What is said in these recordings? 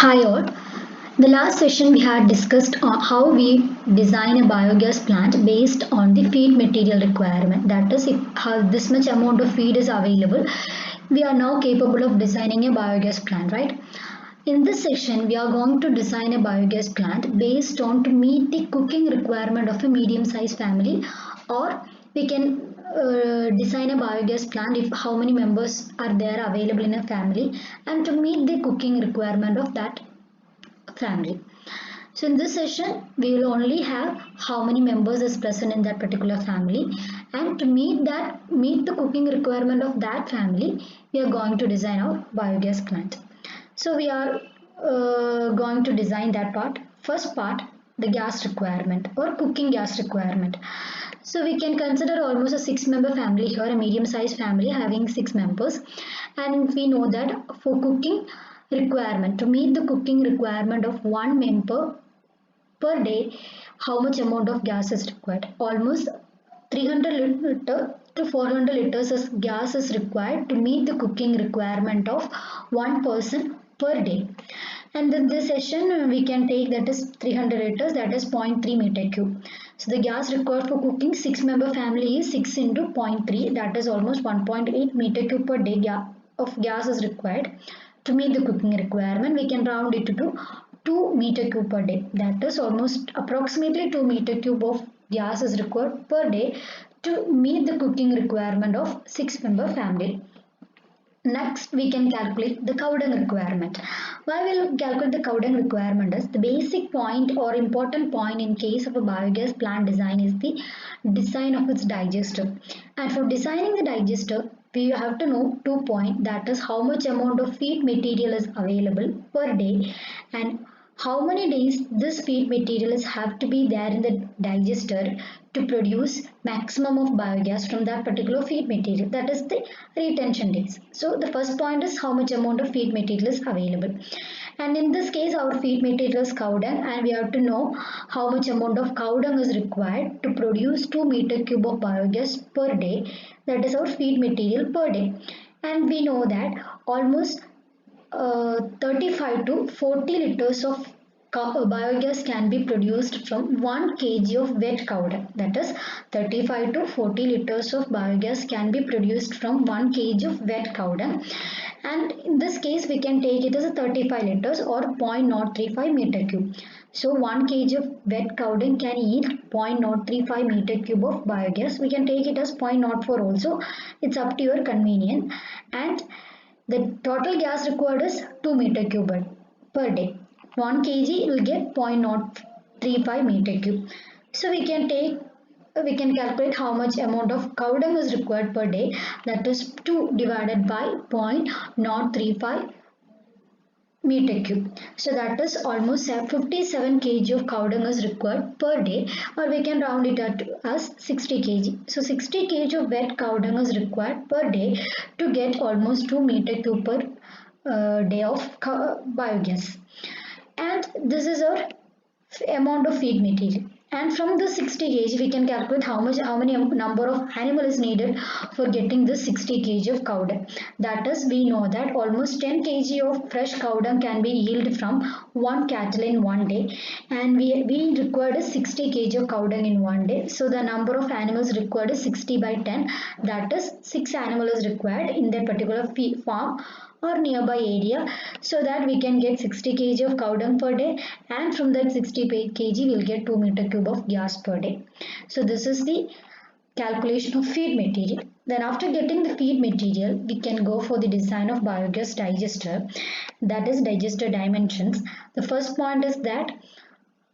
Hi all. The last session we had discussed on how we design a biogas plant based on the feed material requirement. That is, if how this much amount of feed is available, we are now capable of designing a biogas plant, right? In this session, we are going to design a biogas plant based on to meet the cooking requirement of a medium-sized family, or we can design a biogas plant if how many members are there available in a family and to meet the cooking requirement of that family. So in this session, we will only have how many members is present in that particular family, and to meet the cooking requirement of that family, we are going to design our biogas plant. So we are going to design that part. First part, the gas requirement or cooking gas requirement. So we can consider almost a 6-member family here, a medium-sized family having 6 members, and we know that for cooking requirement, to meet the cooking requirement of one member per day, how much amount of gas is required? Almost 300 liter to 400 liters of gas is required to meet the cooking requirement of one person per day. And in this session, we can take that is 300 liters, that is 0.3 meter cube. So the gas required for cooking 6-member family is 6 into 0.3, that is almost 1.8 meter cube per day of gas is required. To meet the cooking requirement, we can round it to 2 meter cube per day. That is almost approximately 2 meter cube of gas is required per day to meet the cooking requirement of 6-member family. Next, we can calculate the cow dung requirement. Why we'll calculate the cow dung requirement is the basic point or important point in case of a biogas plant design is the design of its digester. And for designing the digester, we have to know 2 points, that is how much amount of feed material is available per day and how many days this feed materials have to be there in the digester to produce maximum of biogas from that particular feed material, that is the retention days. So the first point is how much amount of feed material is available, and in this case our feed material is cow dung, and we have to know how much amount of cow dung is required to produce 2 meter cube of biogas per day, that is our feed material per day. And we know that almost 35 to 40 liters of biogas can be produced from 1 kg of wet cow dung. That is 35 to 40 liters of biogas can be produced from 1 kg of wet cow dung. And in this case, we can take it as a 35 liters or 0.035 meter cube. So 1 kg of wet cow dung can yield 0.035 meter cube of biogas. We can take it as 0.04 also. It's up to your convenience. And the total gas required is 2 meter cube per day. 1 kg will get 0.035 meter cube. So we can calculate how much amount of cow dung is required per day, that is 2 divided by 0.035 meter cube. So that is almost 57 kg of cow dung is required per day, or we can round it up as 60 kg. So 60 kg of wet cow dung is required per day to get almost 2 meter cube per day of biogas. And this is our amount of feed material. And from the 60 kg, we can calculate how many number of animal is needed for getting this 60 kg of cow dung. That is, we know that almost 10 kg of fresh cow dung can be yielded from one cattle in one day, and we required 60 kg of cow dung in one day. So the number of animals required is 60 by 10. That is 6 animals is required in that particular farm or nearby area, so that we can get 60 kg of cow dung per day, and from that 60 kg we'll get 2 meter cube of gas per day. So this is the calculation of feed material. Then after getting the feed material, we can go for the design of biogas digester, that is digester dimensions. The first point is that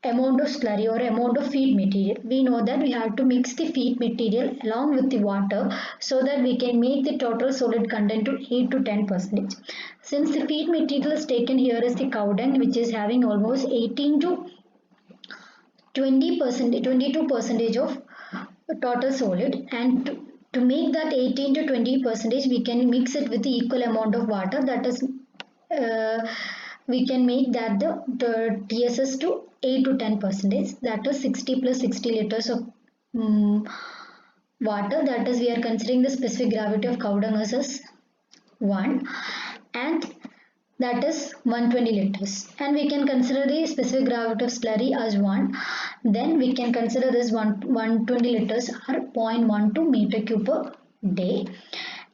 amount of slurry or amount of feed material. We know that we have to mix the feed material along with the water so that we can make the total solid content to 8 to 10%. Since the feed material is taken here is the cow dung, which is having almost 18 to 20%, 22% of total solid, and to make that 18 to 20%, we can mix it with the equal amount of water, that is we can make that the TSS to 8 to 10%, that is 60 plus 60 liters of water, that is we are considering the specific gravity of cow dung as 1, and that is 120 liters, and we can consider the specific gravity of slurry as 1. Then we can consider this 120 liters are 0.12 meter cube per day,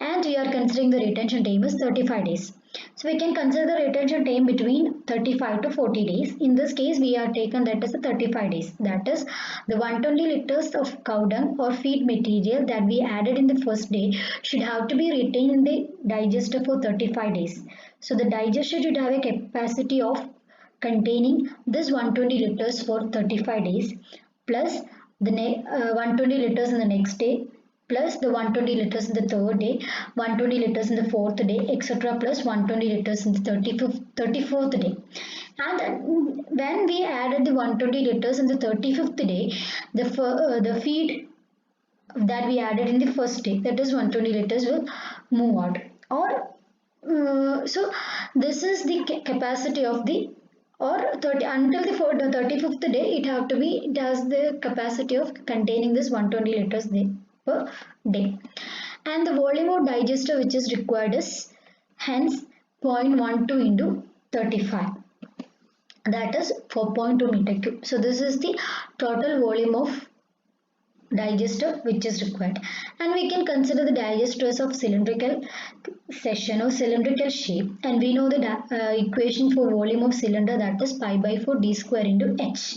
and we are considering the retention time is 35 days. So we can consider the retention time between 35 to 40 days. In this case, we are taken that as 35 days. That is, the 120 liters of cow dung or feed material that we added in the first day should have to be retained in the digester for 35 days. So the digester should have a capacity of containing this 120 liters for 35 days plus the 120 liters in the next day, plus the 120 liters in the third day, 120 liters in the fourth day, etc. plus 120 liters in the 34th day. And when we added the 120 liters in the 35th day, the feed that we added in the first day, that is 120 liters, will move out. Or so this is the capacity of the, or 30 until the 35th day it has the capacity of containing this 120 liters per day, and the volume of digester which is required is hence 0.12 into 35, that is 4.2 meter cube. So this is the total volume of digester which is required, and we can consider the digesters of cylindrical section or cylindrical shape, and we know the equation for volume of cylinder, that is pi by 4 d square into h.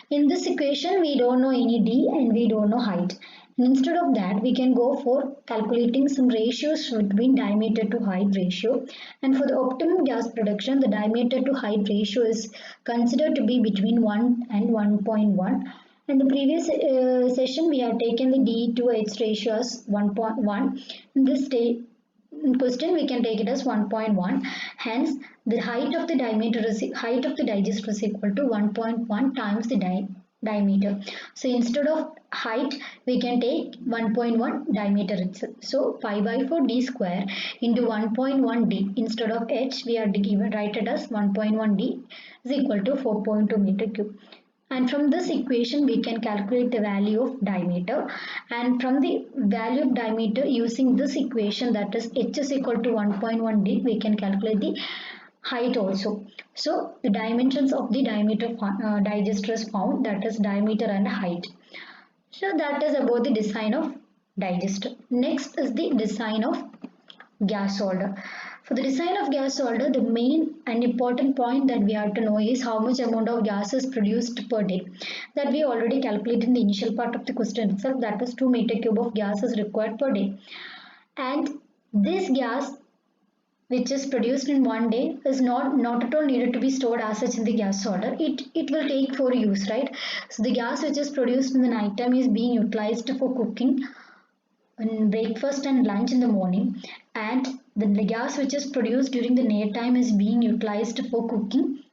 In this equation we don't know any d and we don't know height, and instead of that we can go for calculating some ratios between diameter to height ratio, and for the optimum gas production the diameter to height ratio is considered to be between 1 and 1.1. In the previous session, we have taken the D to H ratio as 1.1. In this question, we can take it as 1.1. Hence, the height of the digester is equal to 1.1 times the diameter. So instead of height, we can take 1.1 diameter itself. So pi by 4 d square into 1.1 d. Instead of h, we are given write it as 1.1 d is equal to 4.2 meter cube. And from this equation we can calculate the value of diameter, and from the value of diameter using this equation, that is h is equal to 1.1 d, we can calculate the height also. So the dimensions of the diameter digester is found, that is diameter and height. So that is about the design of digester. Next is the design of gas holder. For the design of gas holder, the main and important point that we have to know is how much amount of gas is produced per day. That we already calculated in the initial part of the question itself, that was 2 meter cube of gas is required per day. And this gas which is produced in one day is not at all needed to be stored as such in the gas holder. It will take for use, right? So the gas which is produced in the night time is being utilized for cooking and breakfast and lunch in the morning, and the gas which is produced during the night time is being utilized for cooking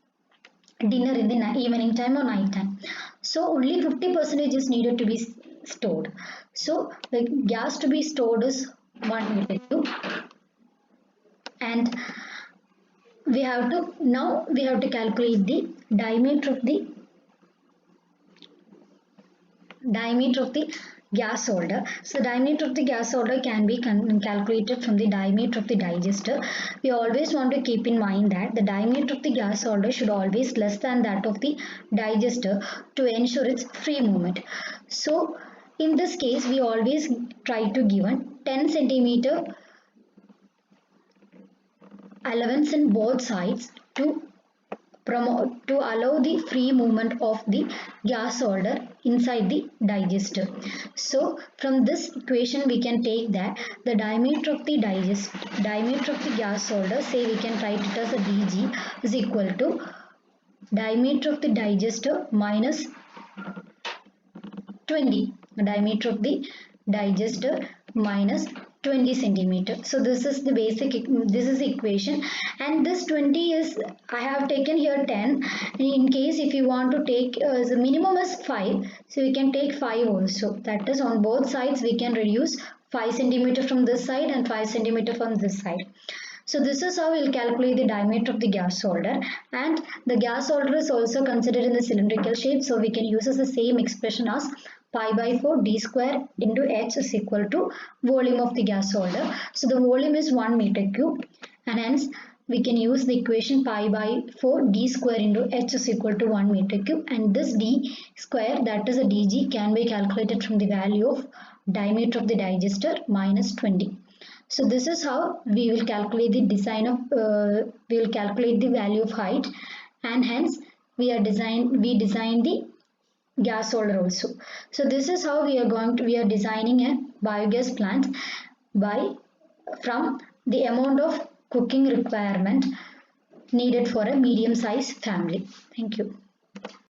dinner in the evening time or night time. So only 50% is needed to be stored. So the gas to be stored is 1 meter cube, and we have to calculate the diameter of the gas holder. So diameter of the gas holder can be calculated from the diameter of the digester. We always want to keep in mind that the diameter of the gas holder should always less than that of the digester to ensure its free movement. So in this case we always try to given 10 centimeter allowance in both sides to allow the free movement of the gas holder inside the digester. So from this equation we can take that the diameter of the gas holder, say we can write it as a dg, is equal to diameter of the digester minus 20. The diameter of the digester minus 20 centimeter. So this is the equation, and this 20 is, I have taken here 10. In case if you want to take the minimum is 5, so we can take 5 also. That is, on both sides we can reduce 5 centimeter from this side and 5 centimeter from this side. So this is how we'll calculate the diameter of the gas holder, and the gas holder is also considered in the cylindrical shape, so we can use as the same expression as pi by 4 d square into h is equal to volume of the gas holder. So the volume is 1 meter cube, and hence we can use the equation pi by 4 d square into h is equal to 1 meter cube, and this d square, that is a dg, can be calculated from the value of diameter of the digester minus 20. So this is how we will calculate the design of we will calculate the value of height, and hence we design the gas holder also. So this is how we are designing a biogas plant by from the amount of cooking requirement needed for a medium sized family. Thank you.